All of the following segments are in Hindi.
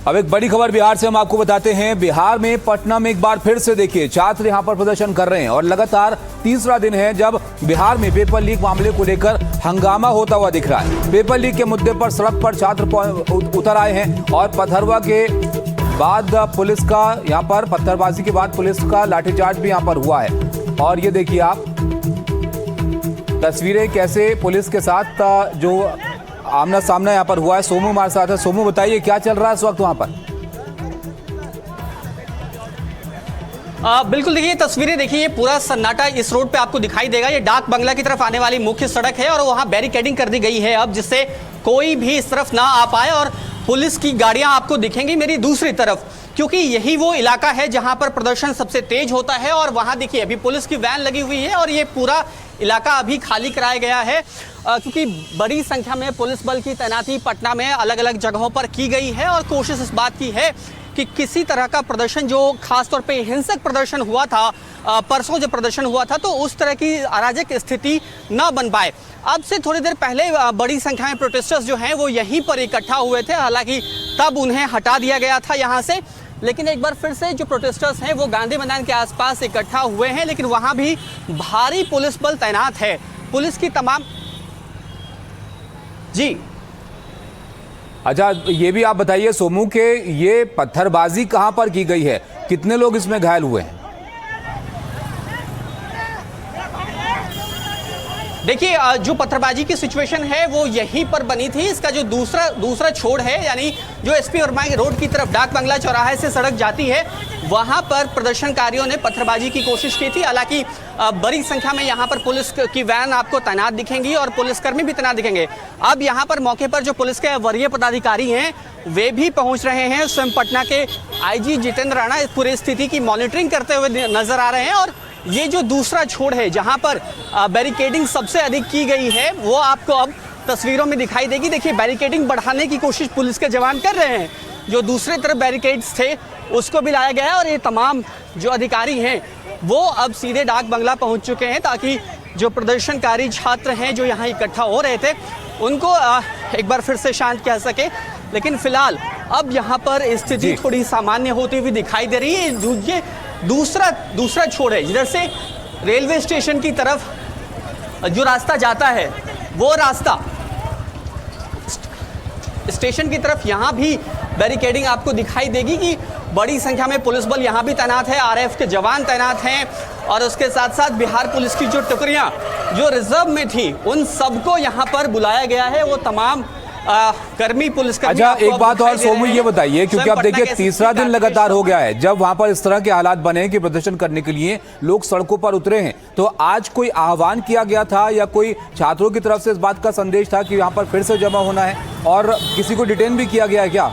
अब एक बड़ी खबर बिहार से हम आपको बताते हैं। बिहार में पटना में एक बार फिर से देखिए छात्र यहां पर प्रदर्शन कर रहे हैं और लगातार तीसरा दिन है जब बिहार में पेपर लीक मामले को लेकर हंगामा होता हुआ दिख रहा है। पेपर लीक के मुद्दे पर सड़क पर छात्र उतर आए हैं और पथरवा के बाद पुलिस का यहां पर पत्थरबाजी के बाद पुलिस का लाठीचार्ज भी यहां पर हुआ है। और ये देखिए आप तस्वीरें कैसे पुलिस के साथ जो आमना सामना यहाँ पर हुआ है। सोमू हमारे साथ है। सोमू बताइए क्या चल रहा है इस वक्त वहां पर? बिल्कुल देखिए तस्वीरें देखिए, ये पूरा सन्नाटा इस रोड पे आपको दिखाई देगा। ये डाक बंगला की तरफ आने वाली मुख्य सड़क है और वहां बैरिकेडिंग कर दी गई है अब, जिससे कोई भी इस तरफ ना आ पाए और पुलिस की गाड़ियां आपको दिखेंगी मेरी दूसरी तरफ, क्योंकि यही वो इलाका है जहां पर प्रदर्शन सबसे तेज होता है। और वहां देखिए अभी पुलिस की वैन लगी हुई है और ये पूरा इलाका अभी खाली कराया गया है क्योंकि बड़ी संख्या में पुलिस बल की तैनाती पटना में अलग अलग जगहों पर की गई है और कोशिश इस बात की है कि किसी तरह का प्रदर्शन जो खासतौर पे हिंसक प्रदर्शन हुआ था परसों जो प्रदर्शन हुआ था, तो उस तरह की अराजक स्थिति न बन पाए। अब से थोड़ी देर पहले बड़ी संख्या में प्रोटेस्टर्स जो हैं वो यहीं पर इकट्ठा हुए थे, हालांकि तब उन्हें हटा दिया गया था यहाँ से। लेकिन एक बार फिर से जो प्रोटेस्टर्स हैं वो गांधी मैदान के आसपास इकट्ठा हुए हैं, लेकिन वहाँ भी भारी पुलिस बल तैनात है। पुलिस की तमाम जी अच्छा, ये भी आप बताइए सोमू के ये पत्थरबाजी कहां पर की गई है, कितने लोग इसमें घायल हुए हैं? देखिए जो पत्थरबाजी की सिचुएशन है वो यहीं पर बनी थी। इसका जो दूसरा छोड़ है, यानी जो एसपी वर्मा रोड की तरफ डाक बंगला चौराहे से सड़क जाती है, वहां पर प्रदर्शनकारियों ने पत्थरबाजी की कोशिश की थी। हालांकि बड़ी संख्या में यहां पर पुलिस की वैन आपको तैनात दिखेंगी और पुलिसकर्मी भी तैनात दिखेंगे। अब यहां पर मौके पर जो पुलिस के वरीय पदाधिकारी हैं वे भी पहुंच रहे हैं। स्वयं पटना के आईजी जितेंद्र राणा इस पूरी स्थिति की मॉनिटरिंग करते हुए नजर आ रहे हैं। और ये जो दूसरा छोड़ है जहां पर बैरिकेडिंग सबसे अधिक की गई है वो आपको अब तस्वीरों में दिखाई देगी। देखिए बैरिकेडिंग बढ़ाने की कोशिश पुलिस के जवान कर रहे हैं। जो दूसरे तरफ बैरिकेड्स थे उसको भी लाया गया है और ये तमाम जो अधिकारी हैं वो अब सीधे डाक बंगला पहुंच चुके हैं ताकि जो प्रदर्शनकारी छात्र हैं जो यहाँ इकट्ठा हो रहे थे उनको एक बार फिर से शांत किया सके। लेकिन फिलहाल अब यहाँ पर स्थिति थोड़ी सामान्य होती हुई दिखाई दे रही है। ये दूसरा छोड़ है, जिधर से रेलवे स्टेशन की तरफ जो रास्ता जाता है वो रास्ता स्टेशन की तरफ, यहाँ भी बैरिकेडिंग आपको दिखाई देगी कि बड़ी संख्या में पुलिस बल यहाँ भी तैनात है, आरएएफ के जवान तैनात हैं और उसके साथ साथ बिहार पुलिस की जो टुकड़ियाँ जो रिजर्व में थी उन सबको यहाँ पर बुलाया गया है। वो तमाम कर्मी पुलिसकर्मी। अच्छा, एक बात और सोमू ये बताइए, क्योंकि अब देखिए तीसरा दिन लगातार हो गया है जब वहां पर इस तरह के हालात बने कि प्रदर्शन करने के लिए लोग सड़कों पर उतरे हैं, तो आज कोई आह्वान किया गया था या कोई छात्रों की तरफ से इस बात का संदेश था कि यहाँ पर फिर से जमा होना है और किसी को डिटेन भी किया गया है क्या?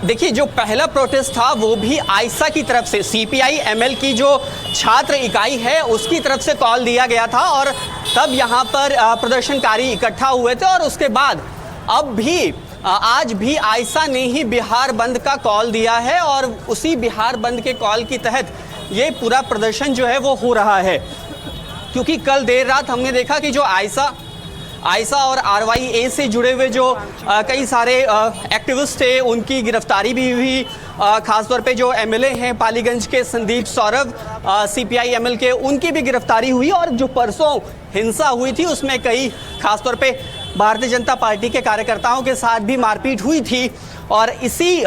देखिए जो पहला प्रोटेस्ट था वो भी आयसा की तरफ से, सीपीआई एमएल की जो छात्र इकाई है उसकी तरफ से कॉल दिया गया था और तब यहाँ पर प्रदर्शनकारी इकट्ठा हुए थे। और उसके बाद अब भी आज भी आयसा ने ही बिहार बंद का कॉल दिया है और उसी बिहार बंद के कॉल के तहत ये पूरा प्रदर्शन जो है वो हो रहा है। क्योंकि कल देर रात हमने देखा कि जो आयसा और आरवाईए से जुड़े हुए जो कई सारे एक्टिविस्ट थे उनकी गिरफ्तारी भी हुई। खासतौर पे जो एमएलए हैं पालीगंज के संदीप सौरभ, सीपीआई एमएल के, उनकी भी गिरफ्तारी हुई। और जो परसों हिंसा हुई थी उसमें कई खासतौर पे भारतीय जनता पार्टी के कार्यकर्ताओं के साथ भी मारपीट हुई थी और इसी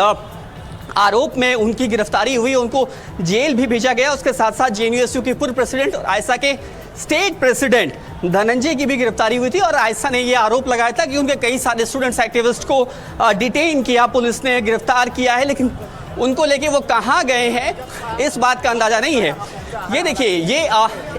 आरोप में उनकी गिरफ्तारी हुई, उनको जेल भी भेजा गया। उसके साथ साथ जेएनयूएसयू के पूर्व प्रेसिडेंट और आयसा के स्टेट प्रेसिडेंट धनंजय की भी गिरफ्तारी हुई थी। और आयसा ने यह आरोप लगाया था कि उनके कई सारे स्टूडेंट्स एक्टिविस्ट को डिटेन किया, पुलिस ने गिरफ्तार किया है, लेकिन उनको लेके वो कहाँ गए हैं इस बात का अंदाजा नहीं है। ये देखिए ये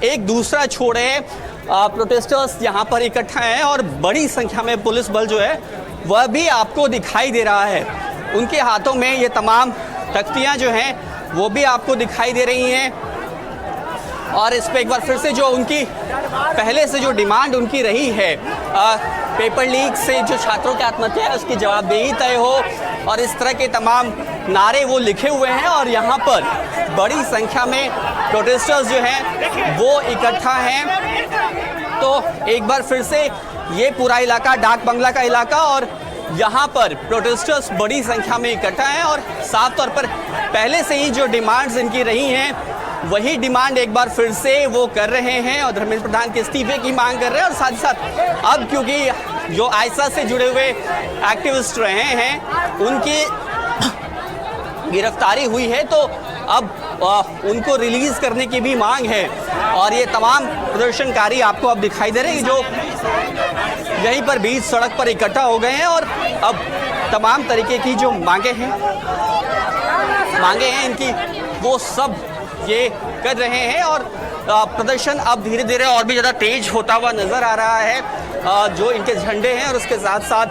एक दूसरा छोड़ है, प्रोटेस्टर्स यहाँ पर इकट्ठा हैं और बड़ी संख्या में पुलिस बल जो है वह भी आपको दिखाई दे रहा है। उनके हाथों में ये तमाम तख्तियाँ जो हैं वो भी आपको दिखाई दे रही हैं। और इस पर एक बार फिर से जो उनकी पहले से जो डिमांड उनकी रही है पेपर लीक से जो छात्रों की आत्महत्या है उसकी जवाबदेही तय हो और इस तरह के तमाम नारे वो लिखे हुए हैं। और यहाँ पर बड़ी संख्या में प्रोटेस्टर्स जो हैं वो इकट्ठा हैं। तो एक बार फिर से ये पूरा इलाका डाक बंगला का इलाका, और यहाँ पर प्रोटेस्टर्स बड़ी संख्या में इकट्ठा हैं और साफ तौर पर पहले से ही जो डिमांड्स इनकी रही हैं वही डिमांड एक बार फिर से वो कर रहे हैं और धर्मेंद्र प्रधान के इस्तीफे की मांग कर रहे हैं। और साथ ही साथ अब क्योंकि जो आयसा से जुड़े हुए एक्टिविस्ट रहे हैं उनकी गिरफ्तारी हुई है, तो अब उनको रिलीज करने की भी मांग है। और ये तमाम प्रदर्शनकारी आपको अब दिखाई दे रहे हैं जो यहीं पर बीच सड़क पर इकट्ठा हो गए हैं और अब तमाम तरीके की जो मांगे हैं इनकी वो सब ये कर रहे हैं। और प्रदर्शन अब धीरे धीरे और भी ज़्यादा तेज होता हुआ नज़र आ रहा है। जो इनके झंडे हैं और उसके साथ साथ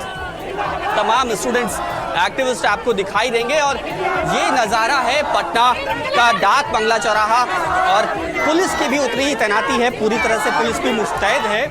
तमाम स्टूडेंट्स एक्टिविस्ट आपको दिखाई देंगे। और ये नज़ारा है पटना का डाक बंगला चौराहा, और पुलिस की भी उतनी तैनाती है, पूरी तरह से पुलिस भी मुस्तैद है।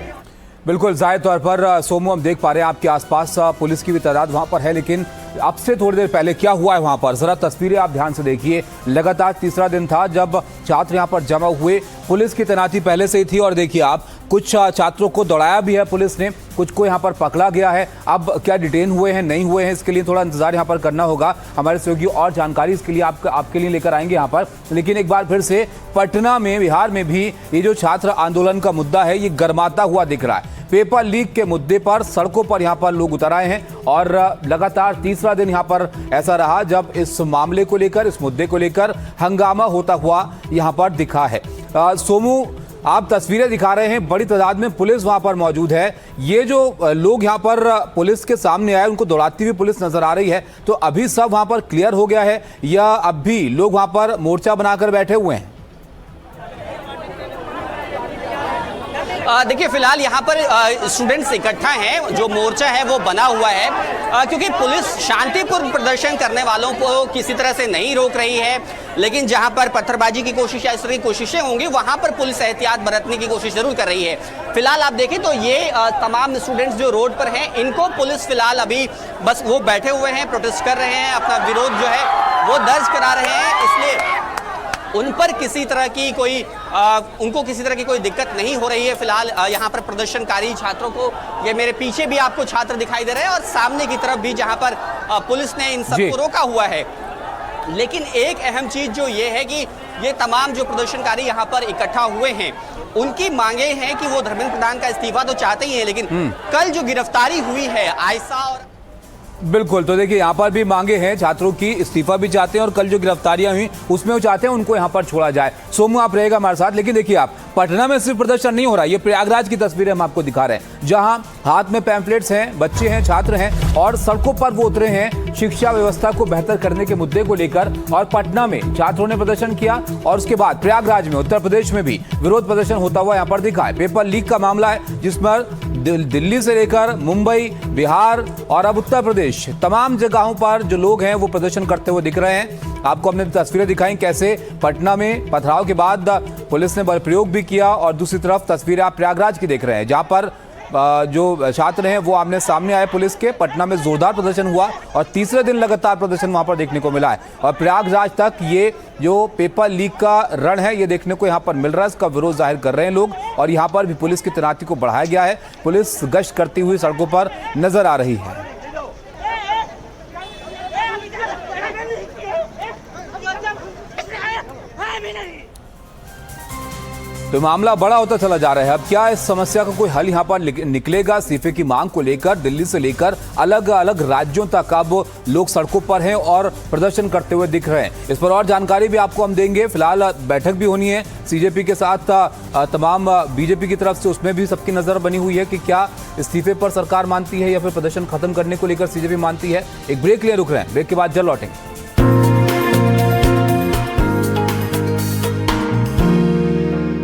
बिल्कुल जाहिर तौर पर सोमू, हम देख पा रहे हैं आपके आसपास पुलिस की भी तादाद वहां पर है, लेकिन अब से थोड़ी देर पहले क्या हुआ है वहां पर, जरा तस्वीरें आप ध्यान से देखिए। लगातार तीसरा दिन था जब छात्र यहां पर जमा हुए, पुलिस की तैनाती पहले से ही थी और देखिए आप कुछ छात्रों को दौड़ाया भी है पुलिस ने, कुछ को यहाँ पर पकड़ा गया है। अब क्या डिटेन हुए हैं नहीं हुए हैं इसके लिए थोड़ा इंतजार यहाँ पर करना होगा। हमारे सहयोगी और जानकारी इसके लिए आपके लिए लेकर आएंगे यहाँ पर। लेकिन एक बार फिर से पटना में, बिहार में भी ये जो छात्र आंदोलन का मुद्दा है ये गर्माता हुआ दिख रहा है। पेपर लीक के मुद्दे पर सड़कों पर यहाँ पर लोग उतर आए हैं और लगातार तीसरा दिन यहाँ पर ऐसा रहा जब इस मामले को लेकर, इस मुद्दे को लेकर हंगामा होता हुआ यहाँ पर दिखा है। सोमू, आप तस्वीरें दिखा रहे हैं, बड़ी तादाद में पुलिस वहां पर मौजूद है। ये जो लोग यहां पर पुलिस के सामने आए उनको दौड़ाती हुई पुलिस नजर आ रही है, तो अभी सब वहां पर क्लियर हो गया है या अब भी लोग वहां पर मोर्चा बनाकर बैठे हुए हैं? देखिए फिलहाल यहाँ पर स्टूडेंट्स इकट्ठा हैं, जो मोर्चा है वो बना हुआ है क्योंकि पुलिस शांतिपूर्ण प्रदर्शन करने वालों को किसी तरह से नहीं रोक रही है। लेकिन जहाँ पर पत्थरबाजी की कोशिश या इस तरह की कोशिशें होंगी वहाँ पर पुलिस एहतियात बरतने की कोशिश जरूर कर रही है। फिलहाल आप देखें तो ये तमाम स्टूडेंट्स जो रोड पर हैं इनको पुलिस फिलहाल अभी बस वो बैठे हुए हैं, प्रोटेस्ट कर रहे हैं, अपना विरोध जो है वो दर्ज करा रहे हैं, इसलिए उन पर किसी तरह की कोई उनको किसी तरह की कोई दिक्कत नहीं हो रही है। फिलहाल यहाँ पर प्रदर्शनकारी छात्रों को, ये मेरे पीछे भी आपको छात्र दिखाई दे रहे हैं और सामने की तरफ भी जहाँ पर पुलिस ने इन सबको रोका हुआ है। लेकिन एक अहम चीज जो ये है कि ये तमाम जो प्रदर्शनकारी यहाँ पर इकट्ठा हुए हैं उनकी मांगे हैं कि वो धर्मेंद्र प्रधान का इस्तीफा तो चाहते ही हैं, लेकिन कल जो गिरफ्तारी हुई है आयसा और बिल्कुल, तो देखिए यहाँ पर भी मांगे हैं छात्रों की, इस्तीफा भी चाहते हैं और कल जो गिरफ्तारियां हुई उसमें वो चाहते हैं उनको यहाँ पर छोड़ा जाए। सोमू आप रहेगा हमारे साथ। लेकिन देखिए आप, पटना में सिर्फ प्रदर्शन नहीं हो रहा, ये प्रयागराज की तस्वीरें हम आपको दिखा रहे हैं जहां हाथ में पैम्फलेट्स हैं, बच्चे हैं, छात्र हैं और सड़कों पर वो उतरे हैं शिक्षा व्यवस्था को बेहतर करने के मुद्दे को लेकर। और पटना में छात्रों ने प्रदर्शन किया और उसके बाद प्रयागराज में, उत्तर प्रदेश में भी विरोध प्रदर्शन होता हुआ यहाँ पर दिखा है। पेपर लीक का मामला है जिस पर दिल्ली से लेकर मुंबई, बिहार और अब उत्तर प्रदेश, तमाम जगहों पर जो लोग हैं वो प्रदर्शन करते हुए दिख रहे हैं। आपको हमने तस्वीरें दिखाई कैसे पटना में पथराव के बाद पुलिस ने बल प्रयोग भी किया और दूसरी तरफ तस्वीरें आप प्रयागराज की देख रहे हैं जहां पर जो छात्र हैं वो आमने सामने आए पुलिस के। पटना में जोरदार प्रदर्शन हुआ और तीसरे दिन लगातार प्रदर्शन वहां पर देखने को मिला है और प्रयागराज तक ये जो पेपर लीक का रण है ये देखने को यहां पर मिल रहा है। इसका विरोध जाहिर कर रहे हैं लोग और यहां पर भी पुलिस की तैनाती को बढ़ाया गया है। पुलिस गश्त करती हुई सड़कों पर नजर आ रही है। तो मामला बड़ा होता चला जा रहा है। अब क्या इस समस्या का कोई हल यहाँ पर निकलेगा? इस्तीफे की मांग को लेकर दिल्ली से लेकर अलग अलग राज्यों तक अब लोग सड़कों पर हैं और प्रदर्शन करते हुए दिख रहे हैं। इस पर और जानकारी भी आपको हम देंगे। फिलहाल बैठक भी होनी है सीजेपी के साथ, तमाम बीजेपी की तरफ से, उसमें भी सबकी नजर बनी हुई है कि क्या इस्तीफे पर सरकार मानती है या फिर प्रदर्शन खत्म करने को लेकर सीजेपी मानती है। एक ब्रेक लिए रुक रहे हैं, ब्रेक के बाद जल्द लौटेंगे।